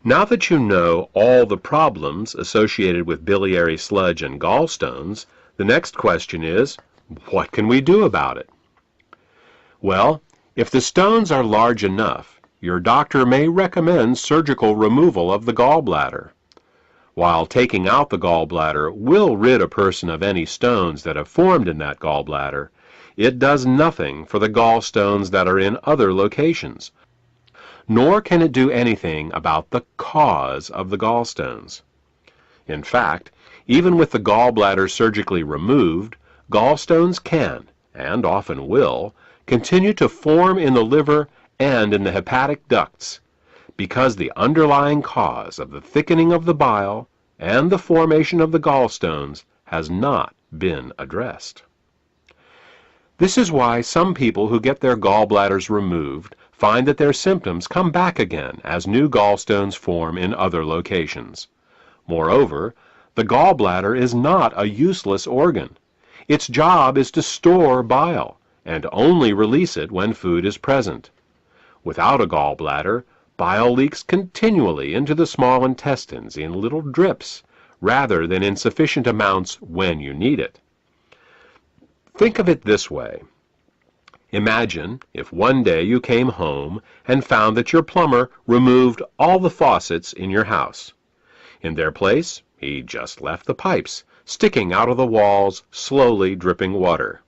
Now that you know all the problems associated with biliary sludge and gallstones, the next question is, what can we do about it? Well, if the stones are large enough, your doctor may recommend surgical removal of the gallbladder. While taking out the gallbladder will rid a person of any stones that have formed in that gallbladder, it does nothing for the gallstones that are in other locations, nor can it do anything about the cause of the gallstones. In fact, even with the gallbladder surgically removed, gallstones can, and often will, continue to form in the liver and in the hepatic ducts, because the underlying cause of the thickening of the bile and the formation of the gallstones has not been addressed. This is why some people who get their gallbladders removed find that their symptoms come back again as new gallstones form in other locations. Moreover, the gallbladder is not a useless organ. Its job is to store bile and only release it when food is present. Without a gallbladder, bile leaks continually into the small intestines in little drips, rather than in sufficient amounts when you need it. Think of it this way. Imagine if one day you came home and found that your plumber removed all the faucets in your house. In their place, he just left the pipes, sticking out of the walls, slowly dripping water.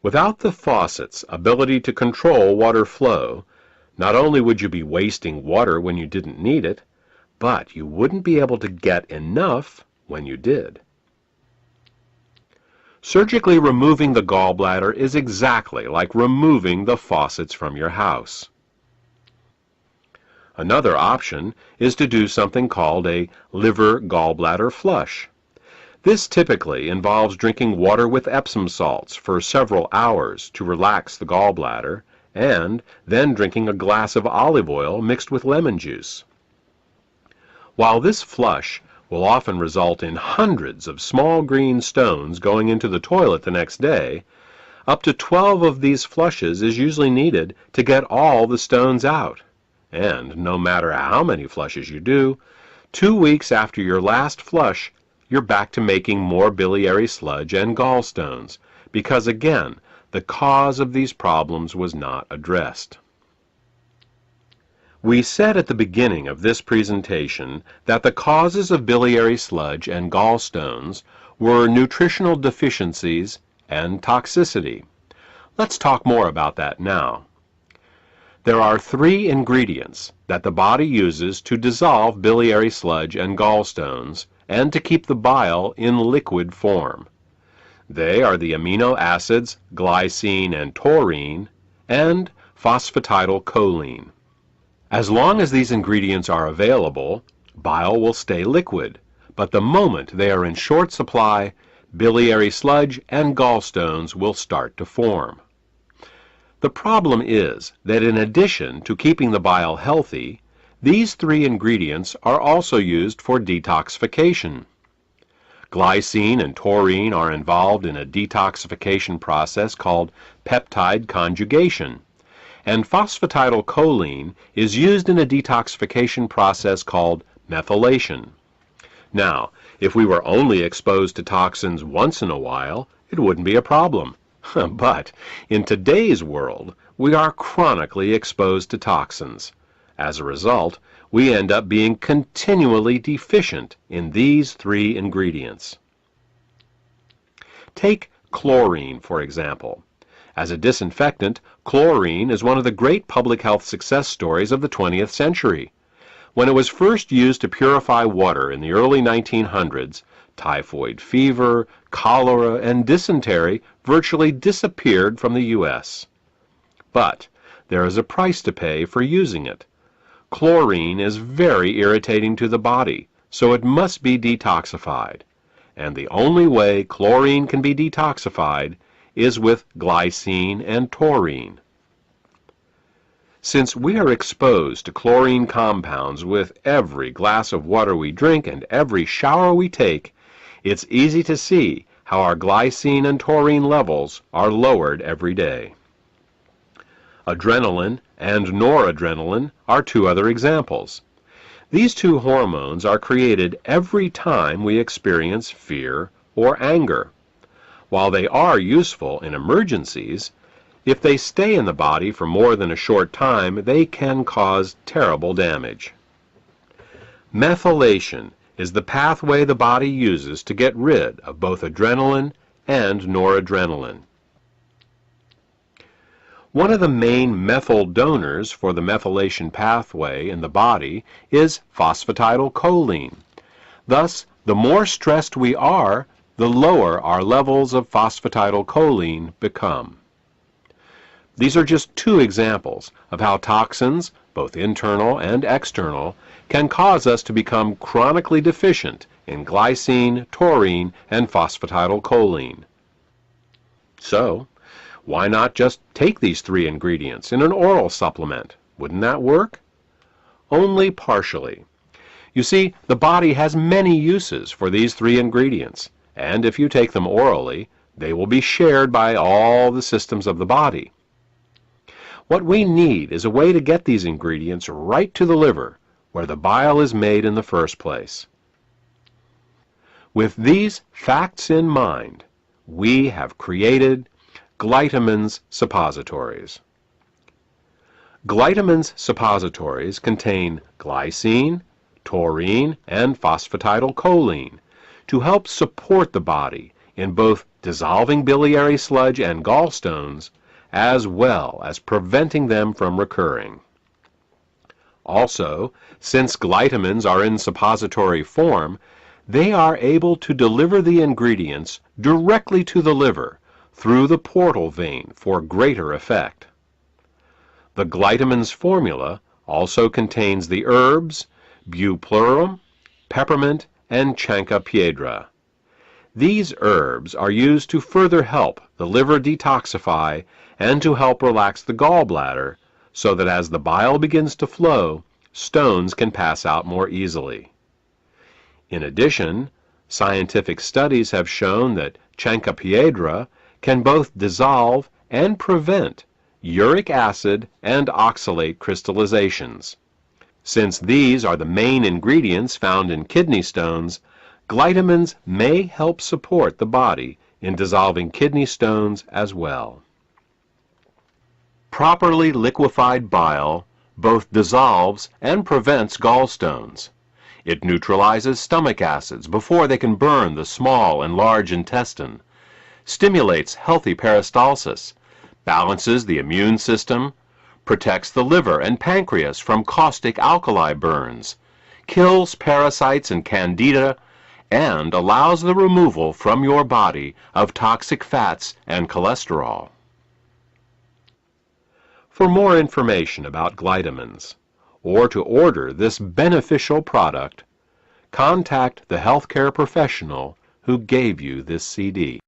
Without the faucet's ability to control water flow, not only would you be wasting water when you didn't need it, but you wouldn't be able to get enough when you did. Surgically removing the gallbladder is exactly like removing the faucets from your house. Another option is to do something called a liver gallbladder flush. This typically involves drinking water with Epsom salts for several hours to relax the gallbladder, and then drinking a glass of olive oil mixed with lemon juice. While this flush will often result in hundreds of small green stones going into the toilet the next day, up to 12 of these flushes is usually needed to get all the stones out. And no matter how many flushes you do, 2 weeks after your last flush, you're back to making more biliary sludge and gallstones, because again, the cause of these problems was not addressed. We said at the beginning of this presentation that the causes of biliary sludge and gallstones were nutritional deficiencies and toxicity. Let's talk more about that now. There are 3 ingredients that the body uses to dissolve biliary sludge and gallstones and to keep the bile in liquid form. They are the amino acids glycine and taurine and phosphatidylcholine. As long as these ingredients are available, bile will stay liquid, but the moment they are in short supply, biliary sludge and gallstones will start to form. The problem is that in addition to keeping the bile healthy, these 3 ingredients are also used for detoxification. Glycine and taurine are involved in a detoxification process called peptide conjugation, and phosphatidylcholine is used in a detoxification process called methylation. Now, if we were only exposed to toxins once in a while, it wouldn't be a problem. But in today's world, we are chronically exposed to toxins. As a result, we end up being continually deficient in these 3 ingredients. Take chlorine, for example. As a disinfectant, chlorine is one of the great public health success stories of the 20th century. When it was first used to purify water in the early 1900s, typhoid fever, cholera, and dysentery virtually disappeared from the U.S. But there is a price to pay for using it. Chlorine is very irritating to the body, so it must be detoxified. And the only way chlorine can be detoxified is with glycine and taurine. Since we are exposed to chlorine compounds with every glass of water we drink and every shower we take, it's easy to see how our glycine and taurine levels are lowered every day. Adrenaline and noradrenaline are 2 other examples. These two hormones are created every time we experience fear or anger. While they are useful in emergencies, if they stay in the body for more than a short time, they can cause terrible damage. Methylation is the pathway the body uses to get rid of both adrenaline and noradrenaline. One of the main methyl donors for the methylation pathway in the body is phosphatidylcholine. Thus, the more stressed we are, the lower our levels of phosphatidylcholine become. These are just two examples of how toxins, both internal and external, can cause us to become chronically deficient in glycine, taurine, and phosphatidylcholine. So, why not just take these three ingredients in an oral supplement? Wouldn't that work? Only partially. You see, the body has many uses for these three ingredients, and if you take them orally, they will be shared by all the systems of the body. What we need is a way to get these ingredients right to the liver, where the bile is made in the first place. With these facts in mind, we have created Glytamins suppositories. Glytamins suppositories contain glycine, taurine, and phosphatidylcholine to help support the body in both dissolving biliary sludge and gallstones, as well as preventing them from recurring. Also, since glytamins are in suppository form, they are able to deliver the ingredients directly to the liver through the portal vein for greater effect. The glytamins formula also contains the herbs bupleurum, peppermint, and chancropiedra. These herbs are used to further help the liver detoxify and to help relax the gallbladder so that as the bile begins to flow, stones can pass out more easily. In addition, scientific studies have shown that chancropiedra can both dissolve and prevent uric acid and oxalate crystallizations. Since these are the main ingredients found in kidney stones, glytamins may help support the body in dissolving kidney stones as well. Properly liquefied bile both dissolves and prevents gallstones. It neutralizes stomach acids before they can burn the small and large intestine, stimulates healthy peristalsis, balances the immune system, protects the liver and pancreas from caustic alkali burns, kills parasites and candida, and allows the removal from your body of toxic fats and cholesterol. For more information about glytamins, or to order this beneficial product, contact the healthcare professional who gave you this CD.